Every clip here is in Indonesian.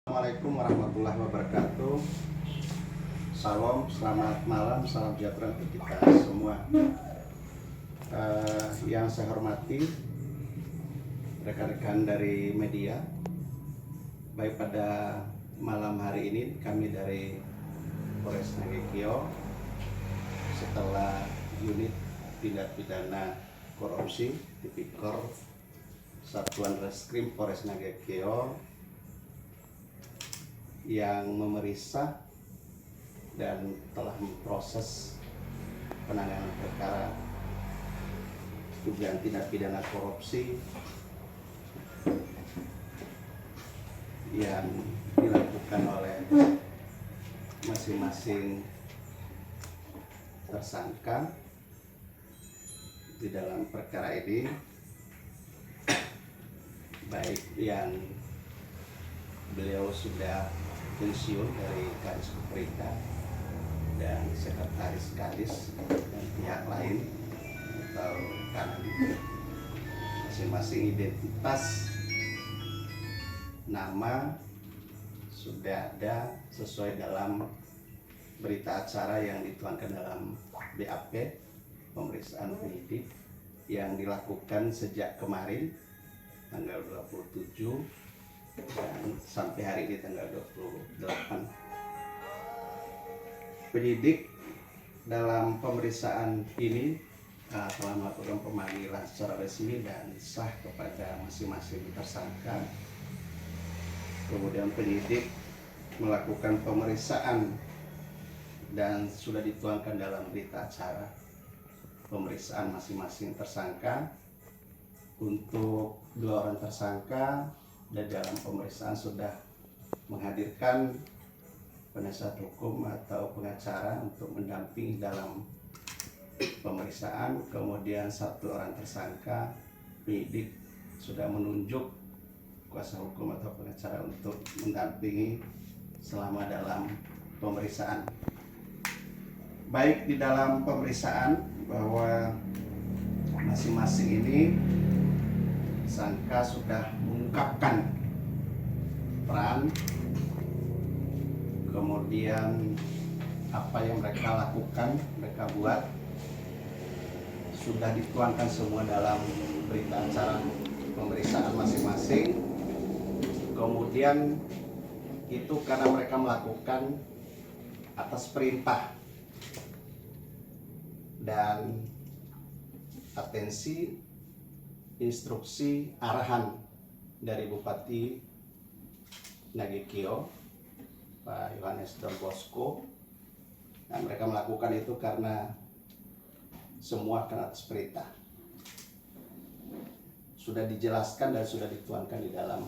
Assalamualaikum warahmatullahi wabarakatuh. Salam, selamat malam, salam sejahtera untuk kita semua. Yang saya hormati rekan-rekan dari media, baik pada malam hari ini kami dari Polres Nagekio setelah unit tindak pidana korupsi Tipikor Satuan Reskrim Polres Nagekio yang memeriksa dan telah memproses penanganan perkara dugaan tindak pidana korupsi yang dilakukan oleh masing-masing tersangka di dalam perkara ini, baik yang beliau sudah pensiun dari Kadis Pemerintah dan sekretaris Kadis dan pihak lain atau Kadis, masing-masing identitas nama sudah ada sesuai dalam berita acara yang dituangkan dalam BAP pemeriksaan penyidik yang dilakukan sejak kemarin tanggal 27 dan sampai hari ini tanggal 28. Penyidik dalam pemeriksaan ini telah melakukan pemanggilan secara resmi dan sah kepada masing-masing tersangka. Kemudian penyidik melakukan pemeriksaan dan sudah dituangkan dalam berita acara pemeriksaan masing-masing tersangka. Untuk 2 orang tersangka dan dalam pemeriksaan sudah menghadirkan penasihat hukum atau pengacara untuk mendampingi dalam pemeriksaan. Kemudian 1 orang tersangka penyidik sudah menunjuk kuasa hukum atau pengacara untuk mendampingi selama dalam pemeriksaan. Baik di dalam pemeriksaan bahwa masing-masing ini tersangka sudah mengungkapkan peran, kemudian apa yang mereka lakukan, mereka buat, sudah dituangkan semua dalam berita acara pemeriksaan masing-masing. Kemudian itu karena mereka melakukan atas perintah dan atensi instruksi arahan dari Bupati Nagekio Pak Yohanes Don Bosco, dan mereka melakukan itu karena semua karena atas perintah. Sudah dijelaskan dan sudah dituangkan di dalam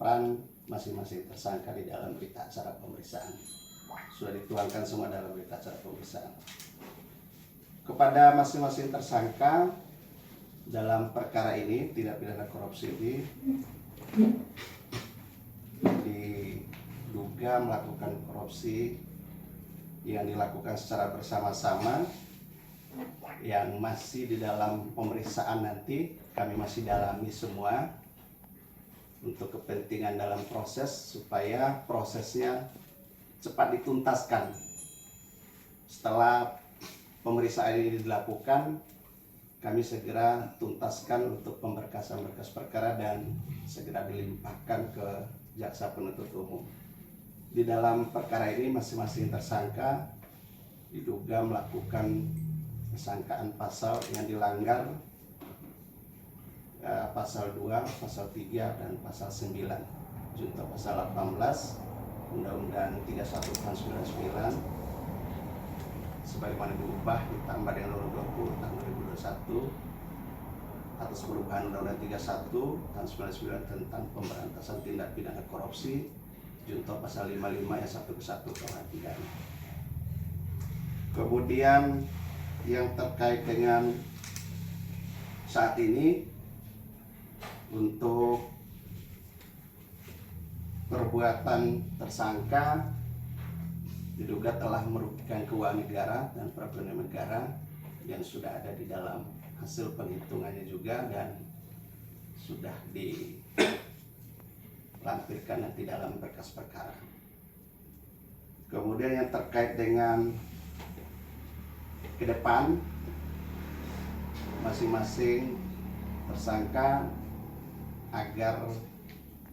peran masing-masing tersangka di dalam berita acara pemeriksaan. Sudah dituangkan semua dalam berita acara pemeriksaan. Kepada masing-masing tersangka dalam perkara ini, tindak pidana korupsi ini, diduga melakukan korupsi yang dilakukan secara bersama-sama, yang masih di dalam pemeriksaan. Nanti kami masih dalami semua untuk kepentingan dalam proses supaya prosesnya cepat dituntaskan. Setelah pemeriksaan ini dilakukan, kami segera tuntaskan untuk pemberkasan-berkas perkara dan segera dilimpahkan ke jaksa penuntut umum. Di dalam perkara ini masing-masing tersangka diduga melakukan persangkaan pasal yang dilanggar, pasal 2, pasal 3, dan pasal 9. Junto pasal 18 Undang-Undang 31 tahun 99 sebagaimana diubah ditambah dengan nomor 20 tahun 2021 atas perubahan Undang-Undang 31 tahun 99 tentang pemberantasan tindak pidana korupsi, junto pasal 55 ayat 1 ke 1 KUH. Kemudian yang terkait dengan saat ini, untuk perbuatan tersangka diduga telah merugikan keuangan negara dan perekonomian negara yang sudah ada di dalam hasil penghitungannya juga dan sudah lampirkan nanti dalam berkas perkara. Kemudian yang terkait dengan ke depan, masing-masing tersangka agar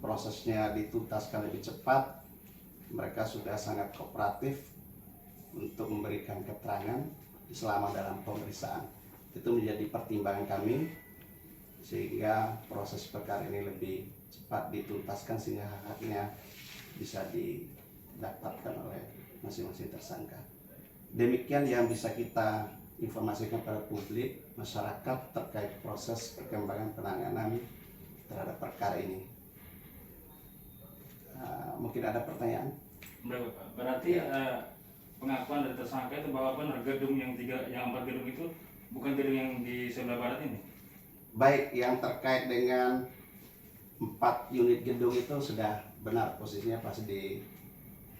prosesnya dituntaskan lebih cepat, mereka sudah sangat kooperatif untuk memberikan keterangan selama dalam pemeriksaan. Itu menjadi pertimbangan kami sehingga proses perkara ini lebih cepat dituntaskan sehingga hak-haknya bisa didapatkan oleh masing-masing tersangka. Demikian yang bisa kita informasikan pada publik, masyarakat terkait proses perkembangan penanganan terhadap perkara ini. Mungkin ada pertanyaan? Berarti pengakuan dari tersangka itu bahwa benar gedung yang 4 gedung itu bukan gedung yang di sebelah barat ini? Baik, yang terkait dengan 4 unit gedung itu sudah benar, posisinya pasti di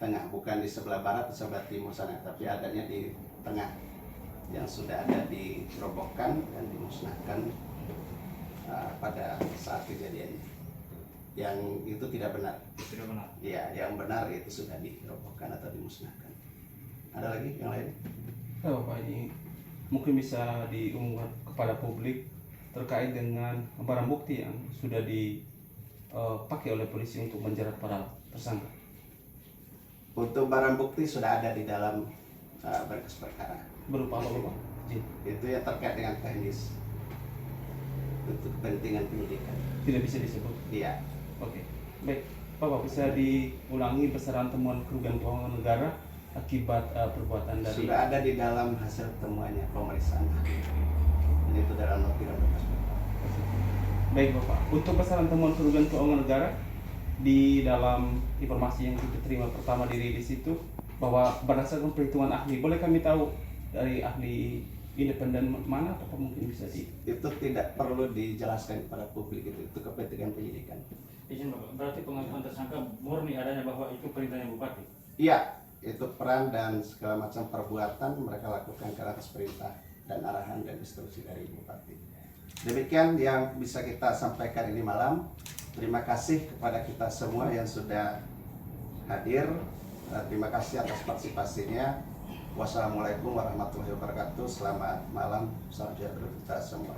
tengah, bukan di sebelah barat atau sebelah timur sana, tapi adanya di tengah yang sudah ada dirobohkan dan dimusnahkan pada saat kejadiannya. Yang itu tidak benar. Tidak benar. Ya, yang benar itu sudah dirobohkan atau dimusnahkan. Ada lagi yang lain? Ya, Bapak, ini mungkin bisa diumumkan kepada publik terkait dengan barang bukti yang sudah dipakai oleh polisi untuk menjerat para tersangka. Untuk barang bukti sudah ada di dalam berkas perkara. Berupa apa, Bapak? Itu yang terkait dengan teknis untuk kepentingan penyidikan. Tidak bisa disebut. Iya. Oke, baik. Bapak, bisa diulangi besaran temuan kerugian keuangan negara akibat perbuatan dari... Sudah ada di dalam hasil temuannya pemeriksaan. Jadi itu dalam lampiran berkas perkara. Baik, Bapak. Untuk besaran temuan kerugian keuangan negara, di dalam informasi yang kita terima pertama dirilis itu bahwa berdasarkan perhitungan ahli, boleh kami tahu dari ahli independen mana, apakah mungkin bisa Itu tidak perlu dijelaskan kepada publik, itu kepentingan penyidikan. Izin Bapak, berarti pengakuan tersangka murni adanya bahwa itu perintahnya Bupati? Iya, itu peran dan segala macam perbuatan mereka lakukan ke atas perintah dan arahan dan instruksi dari Bupati. Demikian yang bisa kita sampaikan ini malam. Terima kasih kepada kita semua yang sudah hadir. Terima kasih atas partisipasinya. Wassalamualaikum warahmatullahi wabarakatuh. Selamat malam. Salam sejahtera kita semua.